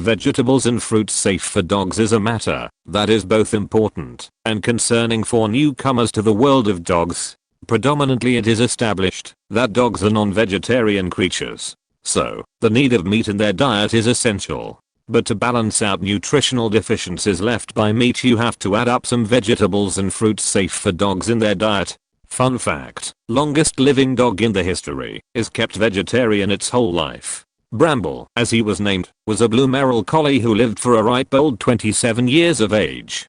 vegetables and fruits safe for dogs is a matter that is both important and concerning for newcomers to the world of dogs. Predominantly it is established that dogs are non-vegetarian creatures, so the need of meat in their diet is essential. But to balance out nutritional deficiencies left by meat, you have to add up some vegetables and fruits safe for dogs in their diet. Fun fact, longest living dog in the history is kept vegetarian its whole life. Bramble, as he was named, was a blue Merrill collie who lived for a ripe old 27 years of age.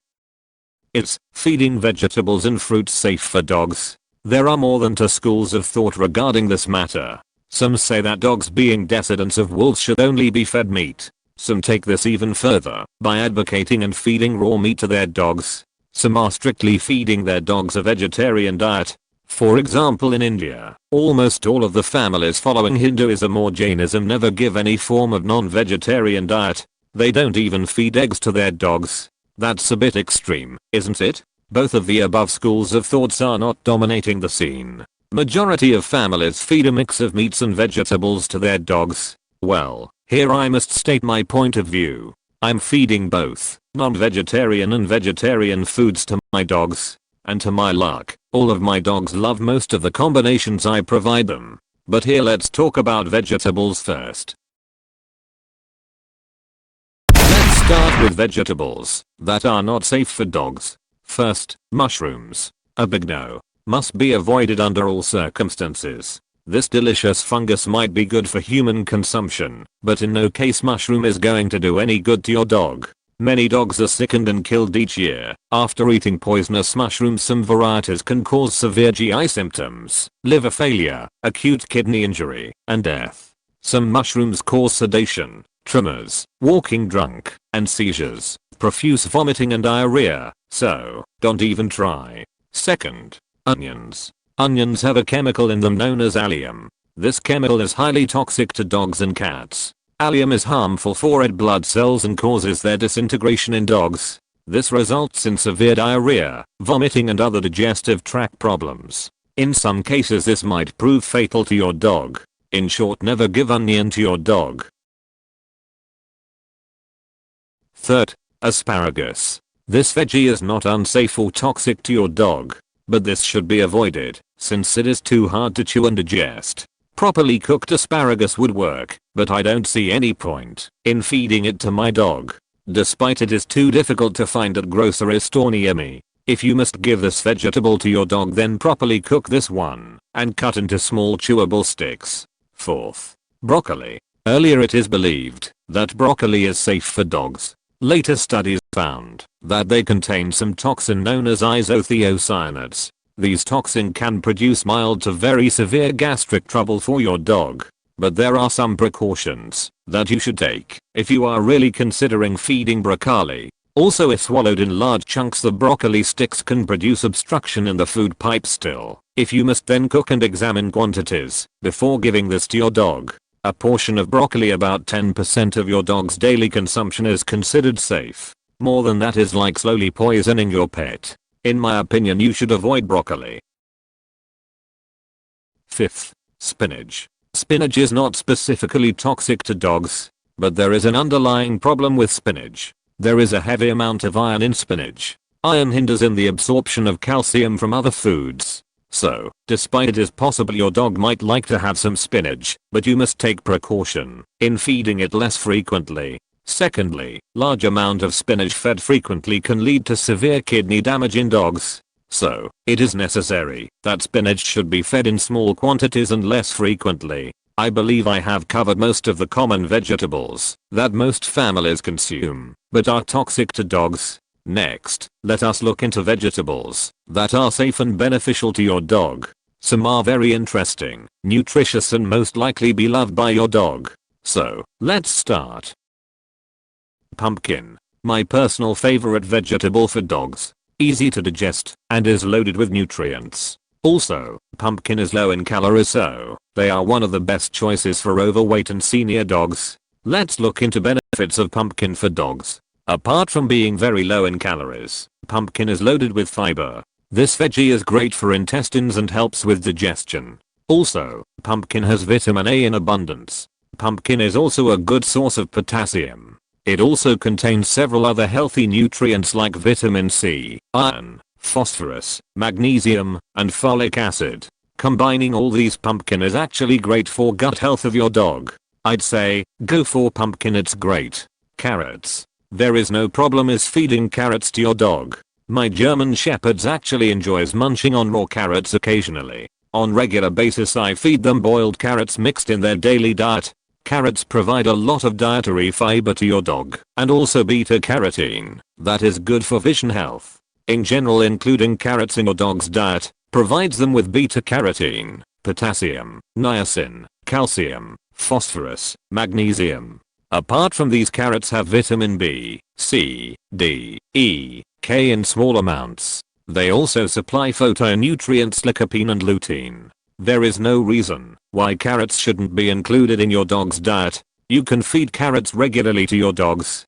Is feeding vegetables and fruits safe for dogs? There are more than two schools of thought regarding this matter. Some say that dogs, being descendants of wolves, should only be fed meat. Some take this even further by advocating and feeding raw meat to their dogs. Some are strictly feeding their dogs a vegetarian diet. For example, in India, almost all of the families following Hinduism or Jainism never give any form of non-vegetarian diet. They don't even feed eggs to their dogs. That's a bit extreme, isn't it? Both of the above schools of thoughts are not dominating the scene. Majority of families feed a mix of meats and vegetables to their dogs. Well, here I must state my point of view. I'm feeding both non-vegetarian and vegetarian foods to my dogs. And to my luck, all of my dogs love most of the combinations I provide them. But here let's talk about vegetables first. Let's start with vegetables that are not safe for dogs. First, mushrooms. A big no. Must be avoided under all circumstances. This delicious fungus might be good for human consumption, but in no case mushroom is going to do any good to your dog. Many dogs are sickened and killed each year after eating poisonous mushrooms. Some varieties can cause severe GI symptoms, liver failure, acute kidney injury, and death. Some mushrooms cause sedation, tremors, walking drunk, and seizures, profuse vomiting and diarrhea, so don't even try. Second, onions. Onions have a chemical in them known as allium. This chemical is highly toxic to dogs and cats. Allium is harmful for red blood cells and causes their disintegration in dogs. This results in severe diarrhea, vomiting and other digestive tract problems. In some cases this might prove fatal to your dog. In short, never give onion to your dog. Third, asparagus. This veggie is not unsafe or toxic to your dog, but this should be avoided since it is too hard to chew and digest. Properly cooked asparagus would work, but I don't see any point in feeding it to my dog, despite it is too difficult to find at grocery store near me. If you must give this vegetable to your dog, then properly cook this one and cut into small chewable sticks. Fourth, broccoli. Earlier it is believed that broccoli is safe for dogs. Later studies found that they contain some toxin known as isothiocyanates. These toxin can produce mild to very severe gastric trouble for your dog. But there are some precautions that you should take if you are really considering feeding broccoli. Also, if swallowed in large chunks, the broccoli sticks can produce obstruction in the food pipe still. If you must, then cook and examine quantities before giving this to your dog. A portion of broccoli, about 10% of your dog's daily consumption, is considered safe. More than that is like slowly poisoning your pet. In my opinion, you should avoid broccoli. Fifth, spinach. Spinach is not specifically toxic to dogs, but there is an underlying problem with spinach. There is a heavy amount of iron in spinach. Iron hinders in the absorption of calcium from other foods. So, despite it is possible your dog might like to have some spinach, but you must take precaution in feeding it less frequently. Secondly, large amount of spinach fed frequently can lead to severe kidney damage in dogs. So, it is necessary that spinach should be fed in small quantities and less frequently. I believe I have covered most of the common vegetables that most families consume, but are toxic to dogs. Next, let us look into vegetables that are safe and beneficial to your dog. Some are very interesting, nutritious, and most likely be loved by your dog. So, let's start. Pumpkin. My personal favorite vegetable for dogs. Easy to digest and is loaded with nutrients. Also, pumpkin is low in calories, so they are one of the best choices for overweight and senior dogs. Let's look into benefits of pumpkin for dogs. Apart from being very low in calories, pumpkin is loaded with fiber. This veggie is great for intestines and helps with digestion. Also, pumpkin has vitamin A in abundance. Pumpkin is also a good source of potassium. It also contains several other healthy nutrients like vitamin C, iron, phosphorus, magnesium, and folic acid. Combining all these, pumpkin is actually great for gut health of your dog. I'd say, go for pumpkin, it's great. Carrots. There is no problem is feeding carrots to your dog. My German Shepherds actually enjoys munching on raw carrots occasionally. On regular basis I feed them boiled carrots mixed in their daily diet. Carrots provide a lot of dietary fiber to your dog and also beta carotene that is good for vision health. In general, including carrots in your dog's diet provides them with beta carotene, potassium, niacin, calcium, phosphorus, magnesium. Apart from these, carrots have vitamin B, C, D, E, K in small amounts. They also supply phytonutrients lycopene and lutein. There is no reason why carrots shouldn't be included in your dog's diet. You can feed carrots regularly to your dogs.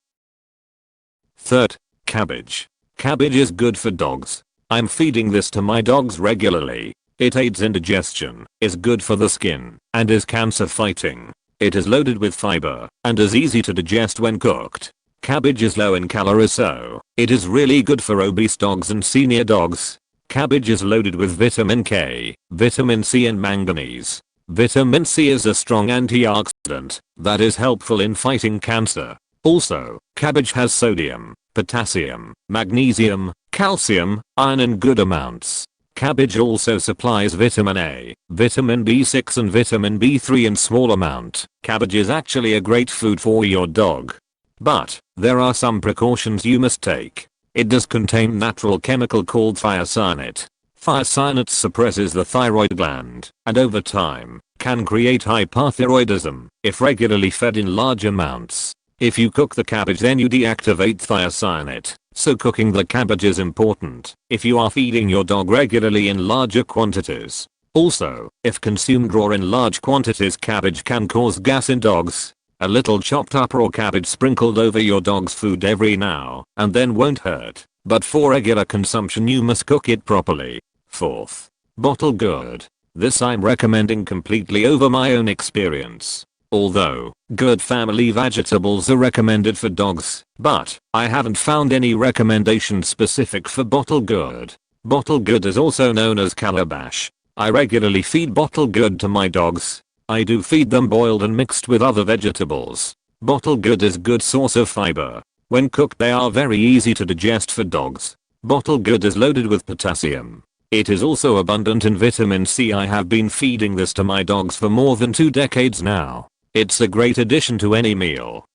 Third, cabbage. Cabbage is good for dogs. I'm feeding this to my dogs regularly. It aids in digestion, is good for the skin, and is cancer fighting. It is loaded with fiber and is easy to digest when cooked. Cabbage is low in calories, so it is really good for obese dogs and senior dogs. Cabbage is loaded with vitamin K, vitamin C and manganese. Vitamin C is a strong antioxidant that is helpful in fighting cancer. Also, cabbage has sodium, potassium, magnesium, calcium, iron in good amounts. Cabbage also supplies vitamin A, vitamin B6 and vitamin B3 in small amount. Cabbage is actually a great food for your dog. But there are some precautions you must take. It does contain natural chemical called thiocyanate. Thiocyanate suppresses the thyroid gland and over time can create hypothyroidism if regularly fed in large amounts. If you cook the cabbage, then you deactivate thiocyanate. So cooking the cabbage is important if you are feeding your dog regularly in larger quantities. Also, if consumed raw in large quantities, cabbage can cause gas in dogs. A little chopped up raw cabbage sprinkled over your dog's food every now and then won't hurt, but for regular consumption you must cook it properly. Fourth, bottle gourd. This I'm recommending completely over my own experience. Although, gourd family vegetables are recommended for dogs, but I haven't found any recommendation specific for bottle gourd. Bottle gourd is also known as calabash. I regularly feed bottle gourd to my dogs. I do feed them boiled and mixed with other vegetables. Bottle gourd is good source of fiber. When cooked they are very easy to digest for dogs. Bottle gourd is loaded with potassium. It is also abundant in vitamin C. I have been feeding this to my dogs for more than 2 decades now. It's a great addition to any meal.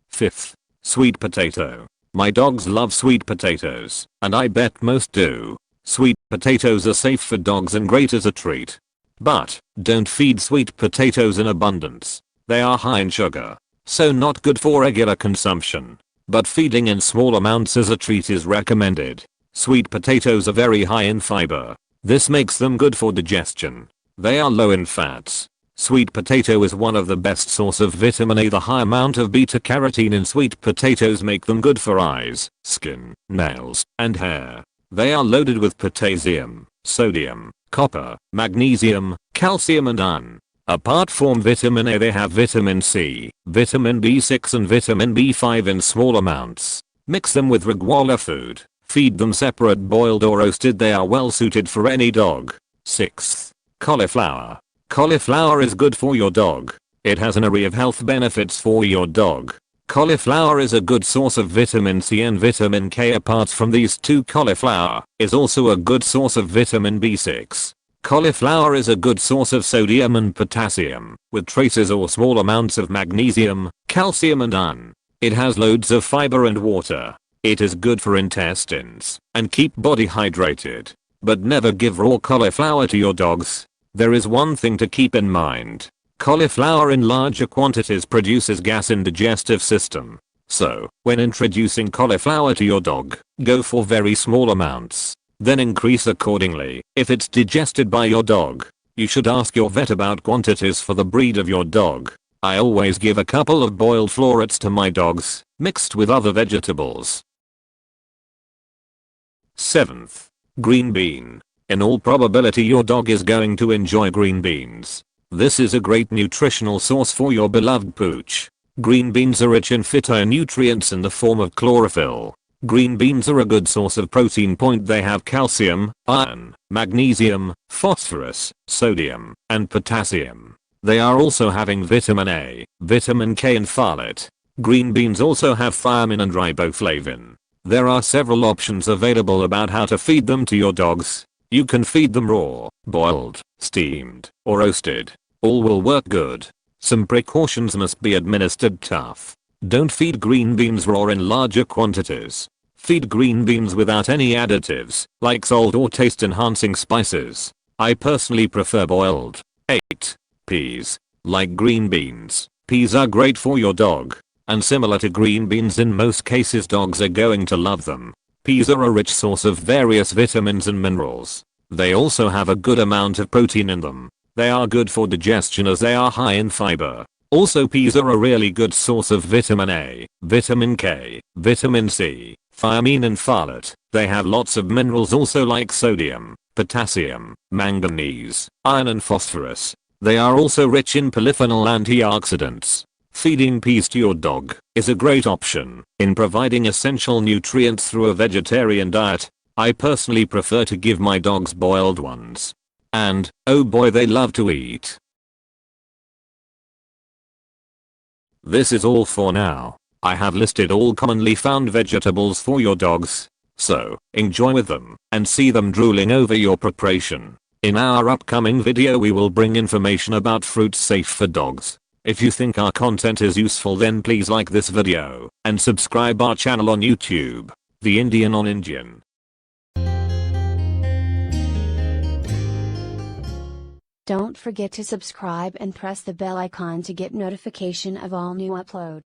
Fifth, sweet potato. My dogs love sweet potatoes, and I bet most do. Sweet potatoes are safe for dogs and great as a treat. But don't feed sweet potatoes in abundance. They are high in sugar, so not good for regular consumption. But feeding in small amounts as a treat is recommended. Sweet potatoes are very high in fiber. This makes them good for digestion. They are low in fats. Sweet potato is one of the best source of vitamin A. The high amount of beta carotene in sweet potatoes make them good for eyes, skin, nails, and hair. They are loaded with potassium, sodium, copper, magnesium, calcium and iron. Apart from vitamin A, they have vitamin C, vitamin B6 and vitamin B5 in small amounts. Mix them with regular food. Feed them separate, boiled or roasted. They are well suited for any dog. Sixth, cauliflower. Cauliflower is good for your dog. It has an array of health benefits for your dog. Cauliflower is a good source of vitamin C and vitamin K. Apart from these two, cauliflower is also a good source of vitamin B6. Cauliflower is a good source of sodium and potassium, with traces or small amounts of magnesium, calcium and iron. It has loads of fiber and water. It is good for intestines and keep body hydrated. But never give raw cauliflower to your dogs. There is one thing to keep in mind. Cauliflower in larger quantities produces gas in digestive system. So, when introducing cauliflower to your dog, go for very small amounts. Then increase accordingly. If it's digested by your dog, you should ask your vet about quantities for the breed of your dog. I always give a couple of boiled florets to my dogs, mixed with other vegetables. 7th, green bean. In all probability your dog is going to enjoy green beans. This is a great nutritional source for your beloved pooch. Green beans are rich in phytonutrients in the form of chlorophyll. Green beans are a good source of protein. They have calcium, iron, magnesium, phosphorus, sodium, and potassium. They are also having vitamin A, vitamin K and folate. Green beans also have thiamine and riboflavin. There are several options available about how to feed them to your dogs. You can feed them raw, boiled, steamed, or roasted. All will work good. Some precautions must be administered tough. Don't feed green beans raw in larger quantities. Feed green beans without any additives, like salt or taste-enhancing spices. I personally prefer boiled. 8. Peas. Like green beans, peas are great for your dog. And similar to green beans, in most cases dogs are going to love them. Peas are a rich source of various vitamins and minerals. They also have a good amount of protein in them. They are good for digestion as they are high in fiber. Also, peas are a really good source of vitamin A, vitamin K, vitamin C, thiamine and folate. They have lots of minerals also, like sodium, potassium, manganese, iron and phosphorus. They are also rich in polyphenol antioxidants. Feeding peas to your dog is a great option in providing essential nutrients through a vegetarian diet. I personally prefer to give my dogs boiled ones. And, oh boy, they love to eat. This is all for now. I have listed all commonly found vegetables for your dogs. So, enjoy with them and see them drooling over your preparation. In our upcoming video we will bring information about fruits safe for dogs. If you think our content is useful, then please like this video and subscribe our channel on YouTube, The Indian on Indian. Don't forget to subscribe and press the bell icon to get notification of all new upload.